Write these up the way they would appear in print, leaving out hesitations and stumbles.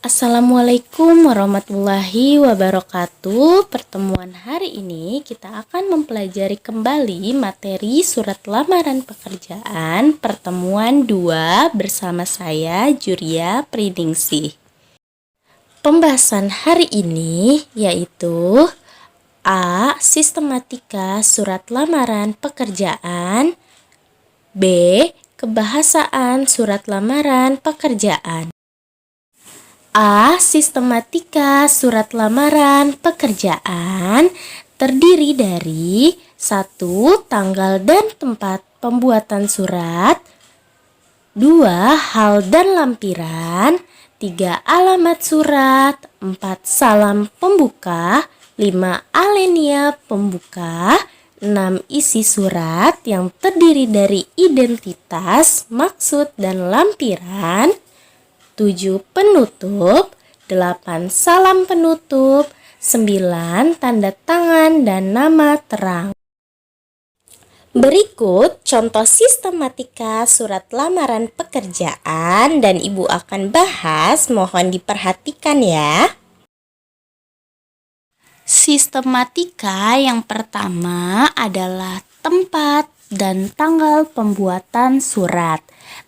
Assalamualaikum warahmatullahi wabarakatuh. Pertemuan hari ini kita akan mempelajari kembali materi surat lamaran pekerjaan pertemuan 2 bersama saya Juria Priningsih. Pembahasan hari ini yaitu A. Sistematika surat lamaran pekerjaan. B. Kebahasaan surat lamaran pekerjaan. A. Sistematika surat lamaran pekerjaan terdiri dari 1. Tanggal dan tempat pembuatan surat, 2. Hal dan lampiran, 3. Alamat surat, 4. Salam pembuka, 5. Alenia pembuka, 6. Isi surat yang terdiri dari identitas, maksud, dan lampiran, 7. Penutup, 8. Salam penutup, 9. Tanda tangan dan nama terang. Berikut contoh sistematika surat lamaran pekerjaan dan Ibu akan bahas, mohon diperhatikan ya. Sistematika yang pertama adalah tempat dan tanggal pembuatan surat.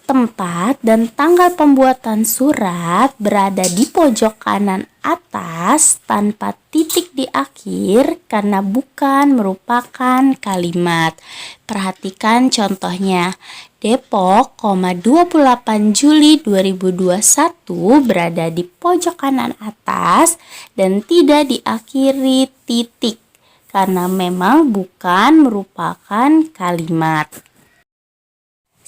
Tempat dan tanggal pembuatan surat berada di pojok kanan atas tanpa titik di akhir karena bukan merupakan kalimat. Perhatikan contohnya. Depok, 28 Juli 2021 berada di pojok kanan atas dan tidak diakhiri titik karena memang bukan merupakan kalimat.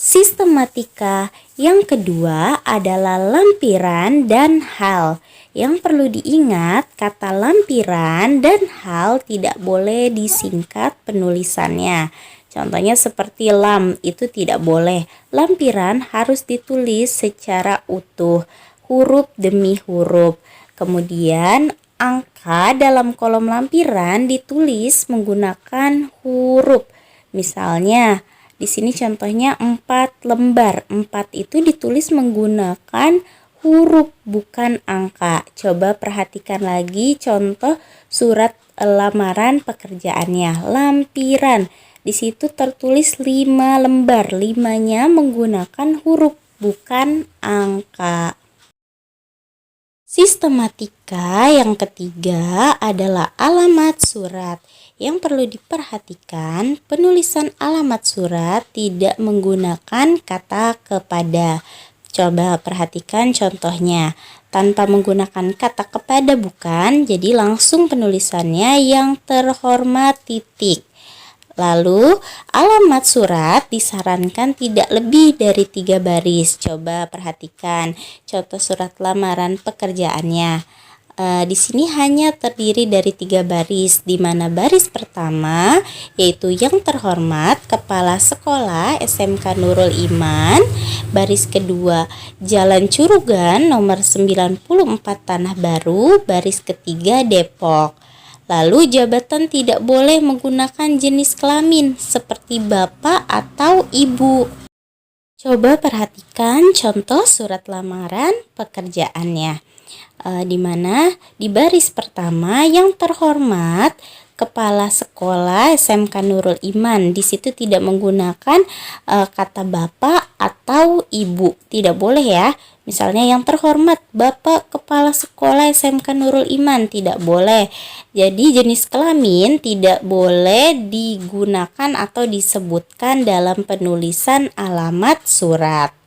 Sistematika yang kedua adalah lampiran dan hal. Yang perlu diingat, kata lampiran dan hal tidak boleh disingkat penulisannya. Contohnya seperti lam, itu tidak boleh. Lampiran harus ditulis secara utuh, huruf demi huruf. Kemudian angka dalam kolom lampiran ditulis menggunakan huruf. Misalnya di sini contohnya 4 lembar. 4 itu ditulis menggunakan huruf bukan angka. Coba perhatikan lagi contoh surat lamaran pekerjaannya. Lampiran. Di situ tertulis 5 lembar. 5-nya menggunakan huruf bukan angka. Sistematika yang ketiga adalah alamat surat. Yang perlu diperhatikan, penulisan alamat surat tidak menggunakan kata kepada. Coba perhatikan contohnya. Tanpa menggunakan kata kepada bukan, jadi langsung penulisannya yang terhormat titik. Lalu, alamat surat disarankan tidak lebih dari 3 baris. Coba perhatikan contoh surat lamaran pekerjaannya. Di sini hanya terdiri dari 3 baris, di mana baris pertama yaitu yang terhormat Kepala Sekolah SMK Nurul Iman, baris kedua Jalan Curugan nomor 94 Tanah Baru, baris ketiga Depok. Lalu jabatan tidak boleh menggunakan jenis kelamin seperti bapak atau ibu. Coba perhatikan contoh surat lamaran pekerjaannya. Di mana di baris pertama yang terhormat Kepala Sekolah SMK Nurul Iman, di situ tidak menggunakan kata bapak atau ibu, tidak boleh ya. Misalnya yang terhormat Bapak Kepala Sekolah SMK Nurul Iman, tidak boleh. Jadi jenis kelamin tidak boleh digunakan atau disebutkan dalam penulisan alamat surat.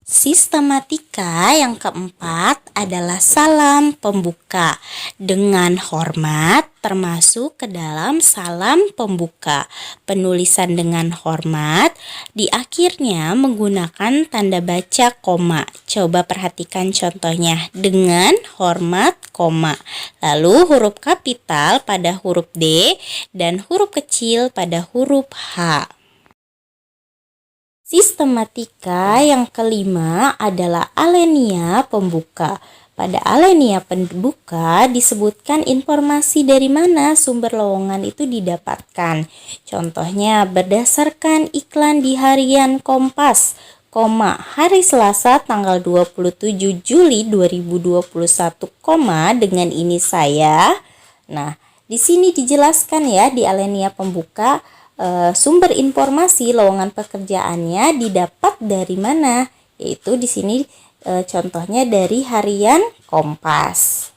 Sistematika yang keempat adalah salam pembuka dengan hormat termasuk ke dalam salam pembuka. Penulisan dengan hormat di akhirnya menggunakan tanda baca koma. Coba perhatikan contohnya, dengan hormat koma. Lalu huruf kapital pada huruf D dan huruf kecil pada huruf H. Sistematika yang kelima adalah alenia pembuka. Pada alenia pembuka disebutkan informasi dari mana sumber lowongan itu didapatkan. Contohnya berdasarkan iklan di harian Kompas. hari Selasa tanggal 27 Juli 2021, dengan ini saya. Nah, di sini dijelaskan ya di alinea pembuka sumber informasi lowongan pekerjaannya didapat dari mana? Yaitu di sini contohnya dari harian Kompas.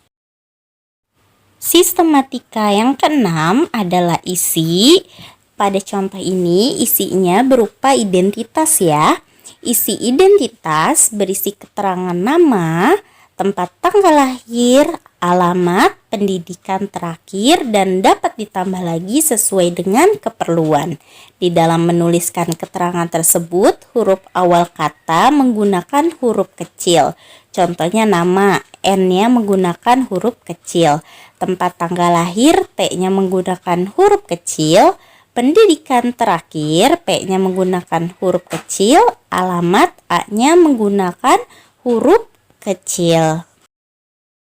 Sistematika yang keenam adalah isi. Pada contoh ini isinya berupa identitas ya. Isi identitas berisi keterangan nama, tempat tanggal lahir, alamat, pendidikan terakhir, dan dapat ditambah lagi sesuai dengan keperluan. Di dalam menuliskan keterangan tersebut, huruf awal kata menggunakan huruf kecil. Contohnya nama, N-nya menggunakan huruf kecil. Tempat tanggal lahir, T-nya menggunakan huruf kecil. Pendidikan terakhir, P-nya menggunakan huruf kecil. Alamat, A-nya menggunakan huruf kecil.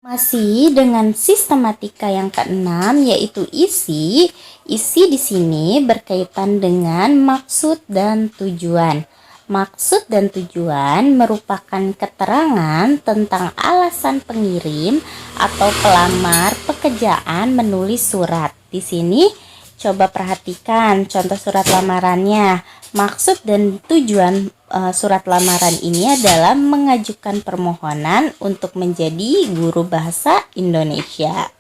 Masih dengan sistematika yang keenam, yaitu isi. Isi di sini berkaitan dengan maksud dan tujuan. Maksud dan tujuan merupakan keterangan tentang alasan pengirim atau pelamar pekerjaan menulis surat. Di sini coba perhatikan contoh surat lamarannya. Maksud dan tujuan surat lamaran ini adalah mengajukan permohonan untuk menjadi guru bahasa Indonesia.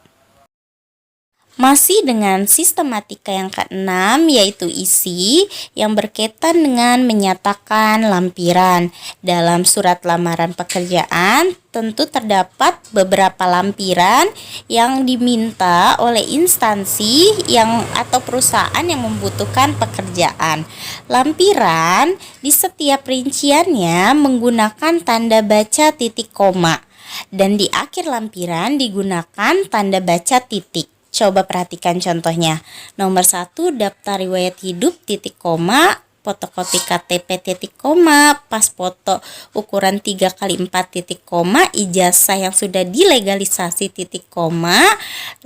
Masih dengan sistematika yang keenam, yaitu isi, yang berkaitan dengan menyatakan lampiran. Dalam surat lamaran pekerjaan tentu terdapat beberapa lampiran yang diminta oleh instansi atau perusahaan yang membutuhkan pekerjaan. Lampiran di setiap rinciannya menggunakan tanda baca titik koma, dan di akhir lampiran digunakan tanda baca titik. Coba perhatikan contohnya. Nomor 1, daftar riwayat hidup titik koma, fotokopi KTP titik koma, pas foto ukuran 3x4 titik koma, ijazah yang sudah dilegalisasi titik koma,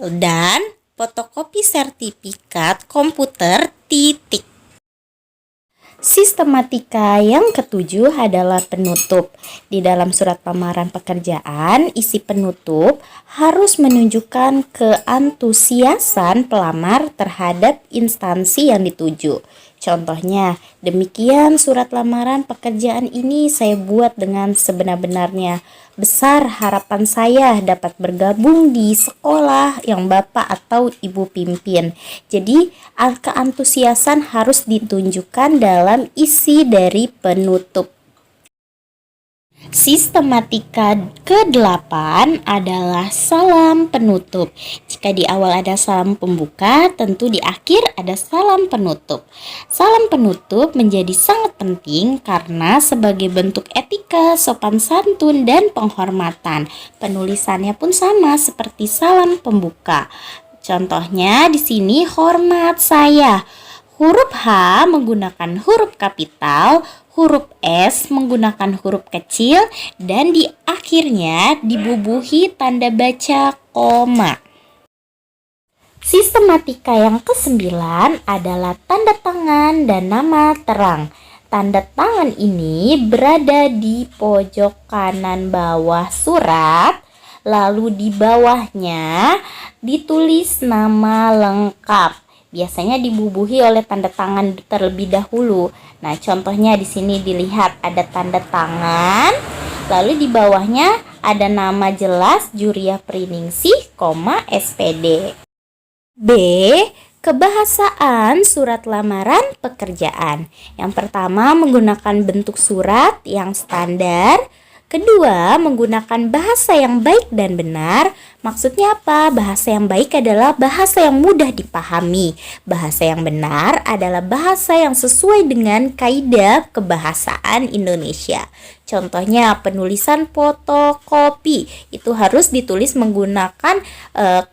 dan fotokopi sertifikat komputer titik. Sistematika yang ketujuh adalah penutup. Di dalam surat lamaran pekerjaan, isi penutup harus menunjukkan keantusiasan pelamar terhadap instansi yang dituju. Contohnya, demikian surat lamaran pekerjaan ini saya buat dengan sebenar-benarnya. Besar harapan saya dapat bergabung di sekolah yang Bapak atau Ibu pimpin. Jadi, keantusiasan harus ditunjukkan dalam isi dari penutup. Sistematika ke-8 adalah salam penutup. Jika di awal ada salam pembuka, tentu di akhir ada salam penutup. Salam penutup menjadi sangat penting karena sebagai bentuk etika, sopan santun, dan penghormatan. Penulisannya pun sama seperti salam pembuka. Contohnya di sini hormat saya. Huruf H menggunakan huruf kapital, huruf S menggunakan huruf kecil, dan di akhirnya dibubuhi tanda baca koma. Sistematika yang ke-9 adalah tanda tangan dan nama terang. Tanda tangan ini berada di pojok kanan bawah surat, lalu di bawahnya ditulis nama lengkap. Biasanya dibubuhi oleh tanda tangan terlebih dahulu. Nah, contohnya di sini dilihat ada tanda tangan, lalu di bawahnya ada nama jelas Juria Priningsih, SPD. B. Kebahasaan surat lamaran pekerjaan. Yang pertama menggunakan bentuk surat yang standar. Kedua, menggunakan bahasa yang baik dan benar. Maksudnya apa? Bahasa yang baik adalah bahasa yang mudah dipahami. Bahasa yang benar adalah bahasa yang sesuai dengan kaidah kebahasaan Indonesia. Contohnya penulisan fotokopi itu harus ditulis menggunakan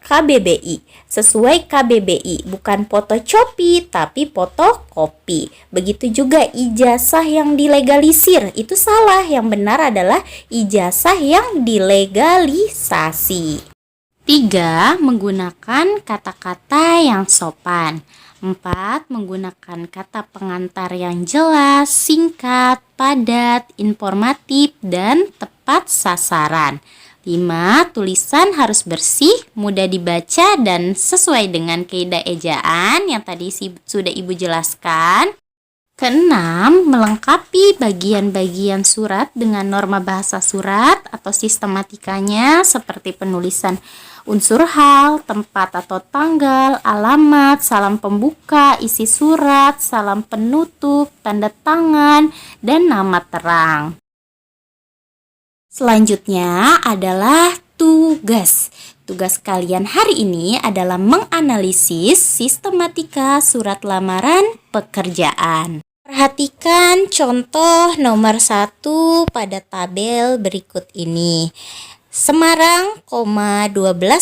KBBI. Sesuai KBBI, bukan fotokopi tapi fotokopi. Begitu juga ijazah yang dilegalisir, itu salah. Yang benar adalah ijazah yang dilegalisasi. 3. Menggunakan kata-kata yang sopan. 4. Menggunakan kata pengantar yang jelas, singkat, padat, informatif, dan tepat sasaran. 5. Tulisan harus bersih, mudah dibaca, dan sesuai dengan kaidah ejaan yang tadi sudah Ibu jelaskan. Keenam, melengkapi bagian-bagian surat dengan norma bahasa surat atau sistematikanya seperti penulisan unsur hal, tempat atau tanggal, alamat, salam pembuka, isi surat, salam penutup, tanda tangan, dan nama terang. Selanjutnya adalah tugas. Tugas kalian hari ini adalah menganalisis sistematika surat lamaran pekerjaan. Perhatikan contoh nomor 1 pada tabel berikut ini. Semarang, 12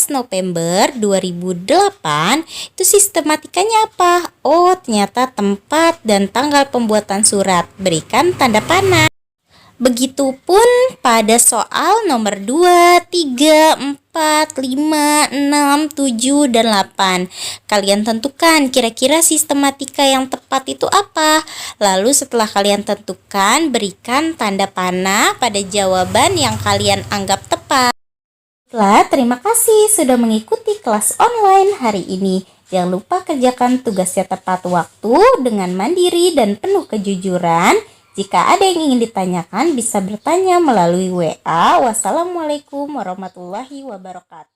November 2008, itu sistematikanya apa? Oh, ternyata tempat dan tanggal pembuatan surat. Berikan tanda panah. Begitupun pada soal nomor 2, 3, 4, 5, 6, 7, dan 8. Kalian tentukan kira-kira sistematika yang tepat itu apa. Lalu setelah kalian tentukan, berikan tanda panah pada jawaban yang kalian anggap tepat. Terima kasih sudah mengikuti kelas online hari ini. Jangan lupa kerjakan tugasnya tepat waktu dengan mandiri dan penuh kejujuran. Jika ada yang ingin ditanyakan, bisa bertanya melalui WA. Wassalamualaikum warahmatullahi wabarakatuh.